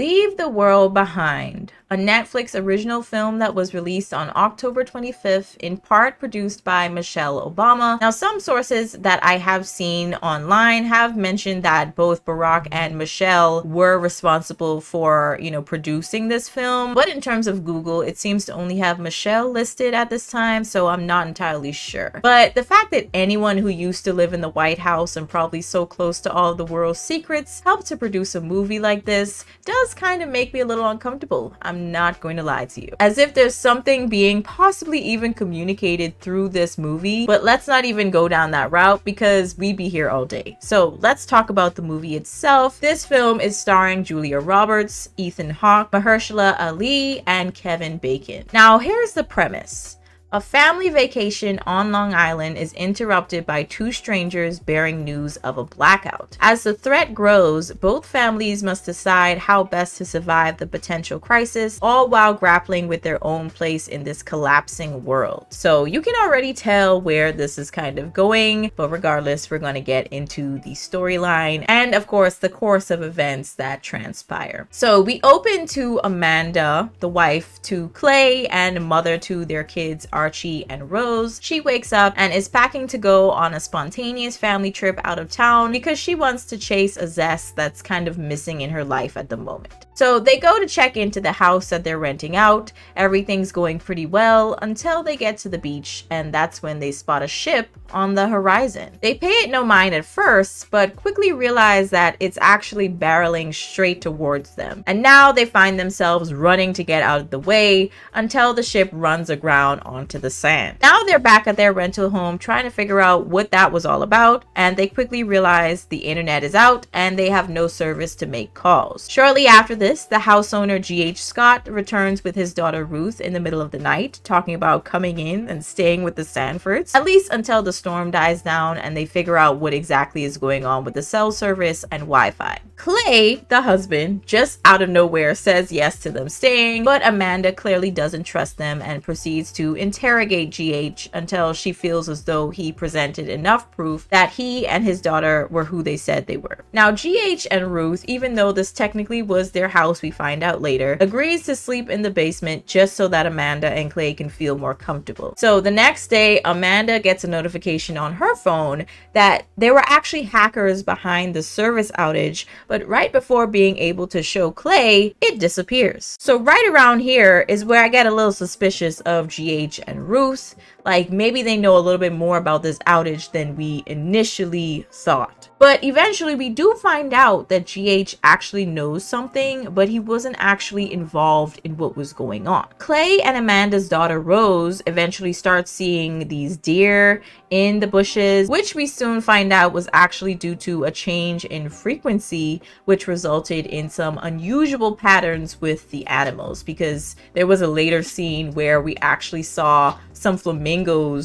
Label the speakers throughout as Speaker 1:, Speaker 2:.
Speaker 1: Leave the World Behind, a Netflix original film that was released on October 25th, in part produced by Michelle Obama. Now, some sources that I have seen online have mentioned that both Barack and Michelle were responsible for, producing this film. But in terms of Google, it seems to only have Michelle listed at this time, so I'm not entirely sure. But the fact that anyone who used to live in the White House and probably so close to all of the world's secrets helped to produce a movie like this does kind of make me a little uncomfortable. I'm not going to lie to you. As if there's something being possibly even communicated through this movie, but let's not even go down that route because we'd be here all day. So let's talk about the movie itself. This film is starring Julia Roberts, Ethan Hawke, Mahershala Ali, and Kevin Bacon. Now, here's the premise. A family vacation on Long Island is interrupted by two strangers bearing news of a blackout. As the threat grows, both families must decide how best to survive the potential crisis, all while grappling with their own place in this collapsing world. So you can already tell where this is kind of going, but regardless, we're going to get into the storyline and, of course, the course of events that transpire. So we open to Amanda, the wife to Clay and mother to their kids, Archie and Rose. She wakes up and is packing to go on a spontaneous family trip out of town because she wants to chase a zest that's kind of missing in her life at the moment. So they go to check into the house that they're renting out. Everything's going pretty well until they get to the beach, and that's when they spot a ship on the horizon. They pay it no mind at first, but quickly realize that it's actually barreling straight towards them. And now they find themselves running to get out of the way until the ship runs aground onto the sand. Now they're back at their rental home trying to figure out what that was all about, and they quickly realize the internet is out and they have no service to make calls. Shortly after this, the house owner G.H. Scott returns with his daughter Ruth in the middle of the night, talking about coming in and staying with the Sanfords, at least until the storm dies down and they figure out what exactly is going on with the cell service and Wi-Fi. Clay, the husband, just out of nowhere says yes to them staying, but Amanda clearly doesn't trust them and proceeds to interrogate GH until she feels as though he presented enough proof that he and his daughter were who they said they were. Now, GH and Ruth, even though this technically was their house, we find out later, agrees to sleep in the basement just so that Amanda and Clay can feel more comfortable. So the next day, Amanda gets a notification on her phone that there were actually hackers behind the service outage, but right before being able to show Clay, it disappears. So right around here is where I get a little suspicious of GH and Ruth. Like, maybe they know a little bit more about this outage than we initially thought. But eventually we do find out that GH actually knows something, but he wasn't actually involved in what was going on. Clay and Amanda's daughter Rose eventually start seeing these deer in the bushes, which we soon find out was actually due to a change in frequency, which resulted in some unusual patterns with the animals, because there was a later scene where we actually saw some flamingos.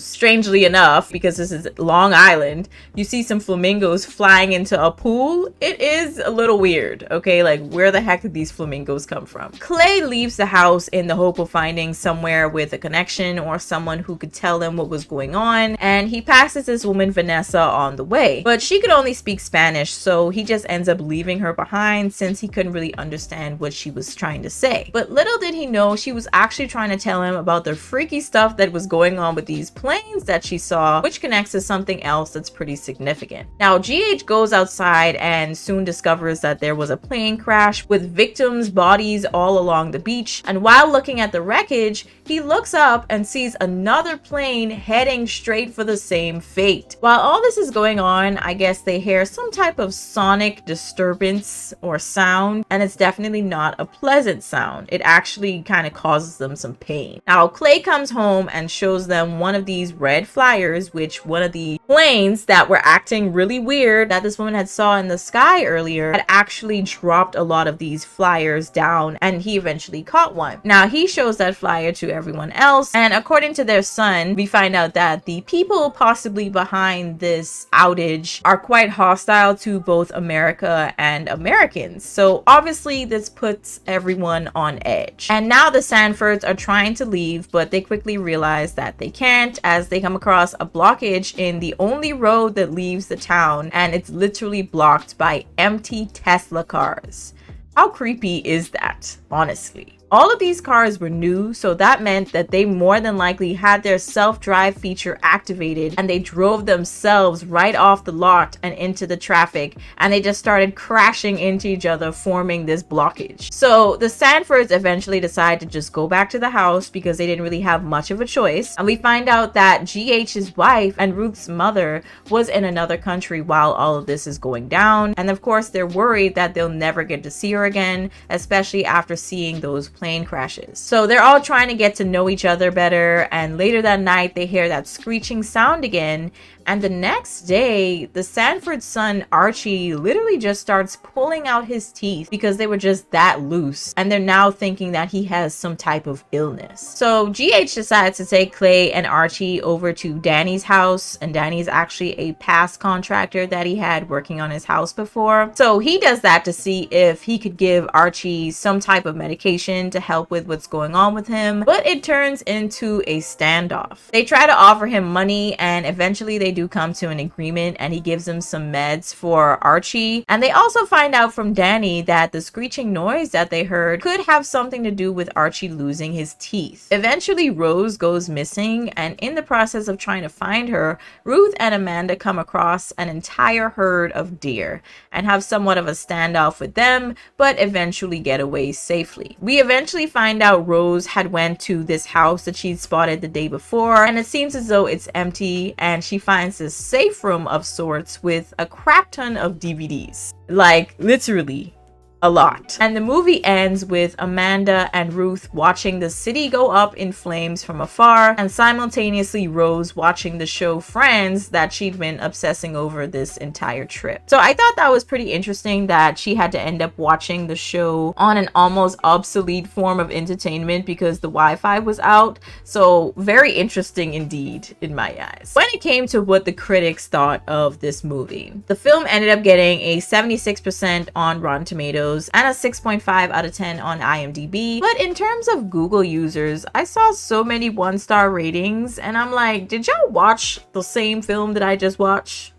Speaker 1: Strangely enough, because this is Long Island, you see some flamingos flying into a pool. It is a little weird, okay? Like, where the heck did these flamingos come from? Clay leaves the house in the hope of finding somewhere with a connection or someone who could tell him what was going on, and he passes this woman Vanessa on the way, but she could only speak Spanish, so he just ends up leaving her behind since he couldn't really understand what she was trying to say. But little did he know she was actually trying to tell him about the freaky stuff that was going on with these planes that she saw, which connects to something else that's pretty significant. Now, GH goes outside and soon discovers that there was a plane crash with victims' bodies all along the beach, and while looking at the wreckage, he looks up and sees another plane heading straight for the same fate. While all this is going on, I guess they hear some type of sonic disturbance or sound, and it's definitely not a pleasant sound. It actually kind of causes them some pain. Now, Clay comes home and shows them one of these red flyers, which one of the planes that were acting really weird that this woman had saw in the sky earlier had actually dropped a lot of these flyers down, and he eventually caught one. Now, he shows that flyer to everyone else, and according to their son, we find out that the people possibly behind this outage are quite hostile to both America and Americans. So obviously this puts everyone on edge. And now the Sanfords are trying to leave, but they quickly realize that they can't, as they come across a blockage in the only road that leaves the town, and it's literally blocked by empty Tesla cars. How creepy is that, honestly? All of these cars were new, so that meant that they more than likely had their self-drive feature activated and they drove themselves right off the lot and into the traffic, and they just started crashing into each other, forming this blockage. So the Sanfords eventually decide to just go back to the house because they didn't really have much of a choice, and we find out that GH's wife and Ruth's mother was in another country while all of this is going down, and of course they're worried that they'll never get to see her again, especially after seeing those plane crashes. So they're all trying to get to know each other better, and later that night they hear that screeching sound again, and the next day the Sanford son Archie literally just starts pulling out his teeth because they were just that loose, and they're now thinking that he has some type of illness. So GH decides to take Clay and Archie over to Danny's house, and Danny's actually a past contractor that he had working on his house before. So he does that to see if he could give Archie some type of medication to help with what's going on with him, but it turns into a standoff. They try to offer him money, and eventually they do come to an agreement, and he gives them some meds for Archie. And they also find out from Danny that the screeching noise that they heard could have something to do with Archie losing his teeth. Eventually Rose goes missing, and in the process of trying to find her, Ruth and Amanda come across an entire herd of deer and have somewhat of a standoff with them, but eventually get away safely. We eventually find out Rose had went to this house that she'd spotted the day before, and it seems as though it's empty, and she finds this safe room of sorts with a crap ton of DVDs. Like, literally a lot. And the movie ends with Amanda and Ruth watching the city go up in flames from afar, and simultaneously Rose watching the show Friends that she'd been obsessing over this entire trip. So I thought that was pretty interesting that she had to end up watching the show on an almost obsolete form of entertainment because the Wi-Fi was out. So very interesting indeed in my eyes. When it came to what the critics thought of this movie, the film ended up getting a 76% on Rotten Tomatoes and a 6.5 out of 10 on IMDb. But in terms of Google users, I saw so many 1-star ratings, and I'm like, did y'all watch the same film that I just watched?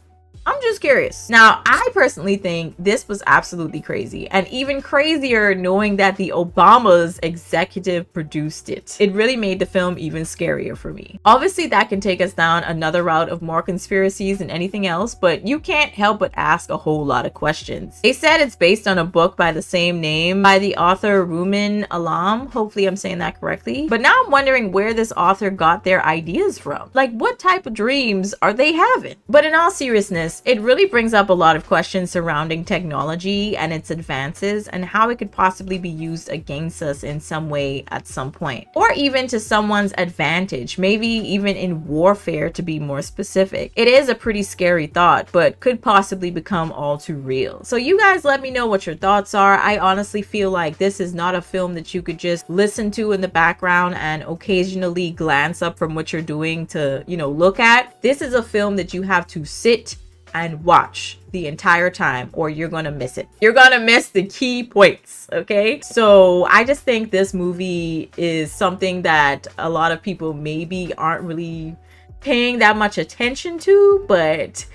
Speaker 1: I'm just curious. Now, I personally think this was absolutely crazy, and even crazier knowing that the Obamas executive produced it. It really made the film even scarier for me. Obviously, that can take us down another route of more conspiracies than anything else, but you can't help but ask a whole lot of questions. They said it's based on a book by the same name by the author Rumin Alam. Hopefully I'm saying that correctly. But now I'm wondering where this author got their ideas from. Like, what type of dreams are they having? But in all seriousness, it really brings up a lot of questions surrounding technology and its advances and how it could possibly be used against us in some way at some point, or even to someone's advantage, maybe even in warfare to be more specific. It is a pretty scary thought, but could possibly become all too real. So you guys let me know what your thoughts are. I honestly feel like this is not a film that you could just listen to in the background and occasionally glance up from what you're doing to, look at. This is a film that you have to sit and watch the entire time, or you're gonna miss it. You're gonna miss the key points, okay? So I just think this movie is something that a lot of people maybe aren't really paying that much attention to, but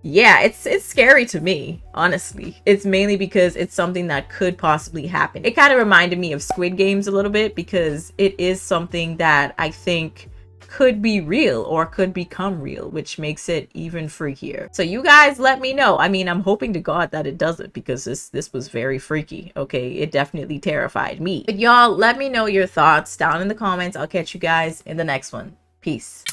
Speaker 1: yeah, it's scary to me, honestly. It's mainly because it's something that could possibly happen. It kind of reminded me of Squid Games a little bit because it is something that I think could be real or could become real, which makes it even freakier. So you guys let me know. I mean, I'm hoping to God that it doesn't, because this was very freaky. Okay, it definitely terrified me. But y'all let me know your thoughts down in the comments. I'll catch you guys in the next one. Peace.